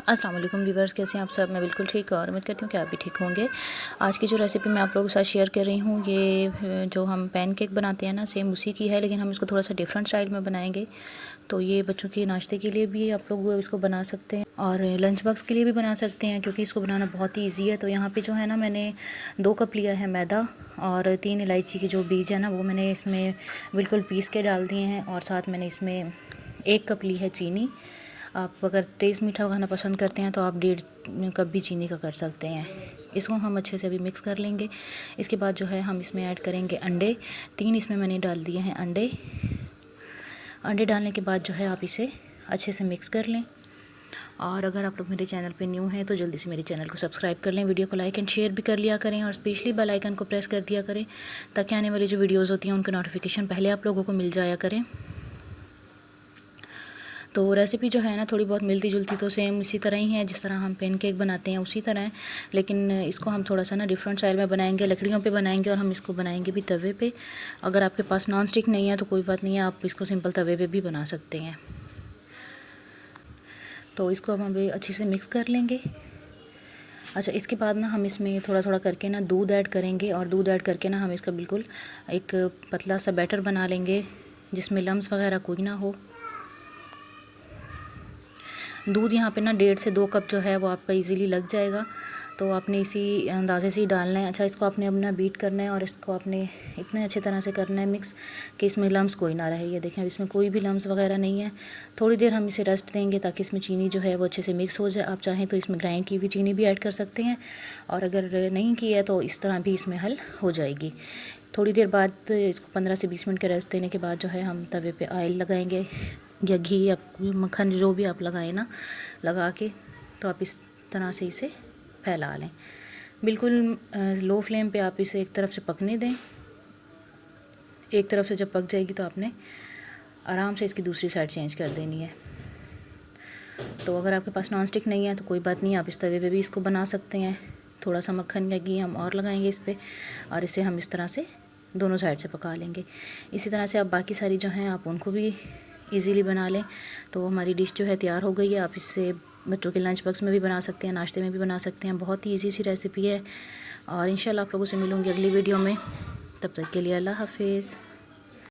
अस्सलाम वालेकुम व्यूवर्स, कैसे हैं आप सब। मैं बिल्कुल ठीक और उम्मीद करती हूँ कि आप भी ठीक होंगे। आज की जो रेसिपी मैं आप लोगों के साथ शेयर कर रही हूँ, ये जो हम पैनकेक बनाते हैं ना, सेम उसी की है, लेकिन हम इसको थोड़ा सा डिफरेंट स्टाइल में बनाएंगे। तो ये बच्चों के नाश्ते के लिए भी आप लोग इसको बना सकते हैं और लंच बॉक्स के लिए भी बना सकते हैं, क्योंकि इसको बनाना बहुत ही ईजी है। तो यहाँ पर जो है ना, मैंने 2 कप लिया है मैदा और 3 इलायची के जो बीज है ना, वो मैंने इसमें बिल्कुल पीस के डाल दिए हैं। और साथ मैंने इसमें 1 कप ली है चीनी। आप अगर तेज़ मीठा खाना पसंद करते हैं तो आप 1.5 कप भी चीनी का कर सकते हैं। इसको हम अच्छे से अभी मिक्स कर लेंगे। इसके बाद जो है हम इसमें ऐड करेंगे अंडे। 3 इसमें मैंने डाल दिए हैं अंडे। अंडे डालने के बाद जो है आप इसे अच्छे से मिक्स कर लें। और अगर आप लोग मेरे चैनल पे न्यू हैं तो जल्दी से मेरे चैनल को सब्सक्राइब कर लें, वीडियो को लाइक एंड शेयर भी कर लिया करें और स्पेशली बेल आइकन को प्रेस कर दिया करें, ताकि आने वाली जो वीडियोज़ होती हैं उनका नोटिफिकेशन पहले आप लोगों को मिल जाया करें। तो रेसिपी जो है ना, थोड़ी बहुत मिलती जुलती तो सेम इसी तरह ही है जिस तरह हम पैनकेक बनाते हैं उसी तरह है, लेकिन इसको हम थोड़ा सा ना डिफरेंट स्टाइल में बनाएंगे। लकड़ियों पे बनाएंगे और हम इसको बनाएंगे भी तवे पे। अगर आपके पास नॉन स्टिक नहीं है तो कोई बात नहीं है, आप इसको सिंपल तवे पे भी बना सकते हैं। तो इसको अब हम अच्छे से मिक्स कर लेंगे। अच्छा, इसके बाद ना हम इसमें थोड़ा थोड़ा करके ना दूध ऐड करेंगे और दूध ऐड करके ना हम इसका बिल्कुल एक पतला सा बैटर बना लेंगे, जिसमें लम्स वगैरह कोई ना हो। दूध यहाँ पे ना 1.5 से 2 कप जो है वो आपका इजीली लग जाएगा। तो आपने इसी अंदाजे से ही डालना है। अच्छा, इसको आपने अपना बीट करना है और इसको आपने इतने अच्छे तरह से करना है मिक्स कि इसमें लम्स कोई ना रहे। ये देखें, अब इसमें कोई भी लम्स वगैरह नहीं है। थोड़ी देर हम इसे रेस्ट देंगे ताकि इसमें चीनी जो है वो अच्छे से मिक्स हो जाए। आप चाहें तो इसमें ग्राइंड की हुई चीनी भी ऐड कर सकते हैं, और अगर नहीं की है तो इस तरह भी इसमें हल हो जाएगी। थोड़ी देर बाद इसको 15 से 20 मिनट के रेस्ट देने के बाद जो है हम तवे पे ऑयल लगाएंगे या घी या मक्खन, जो भी आप लगाएं ना, लगा के तो आप इस तरह से इसे फैला लें। बिल्कुल लो फ्लेम पे आप इसे एक तरफ से पकने दें। एक तरफ से जब पक जाएगी तो आपने आराम से इसकी दूसरी साइड चेंज कर देनी है। तो अगर आपके पास नॉन स्टिक नहीं है तो कोई बात नहीं, आप इस तवे पे भी इसको बना सकते हैं। थोड़ा सा मक्खन या घी हम और लगाएंगे इस पर, और इसे हम इस तरह से दोनों साइड से पका लेंगे। इसी तरह से आप बाकी सारी जो हैं आप उनको भी इजीली बना लें। तो हमारी डिश जो है तैयार हो गई है। आप इससे बच्चों के लंच बॉक्स में भी बना सकते हैं, नाश्ते में भी बना सकते हैं। बहुत ही ईजी सी रेसिपी है और इंशाल्लाह आप लोगों से मिलूँगी अगली वीडियो में। तब तक के लिए अल्लाह हाफिज़।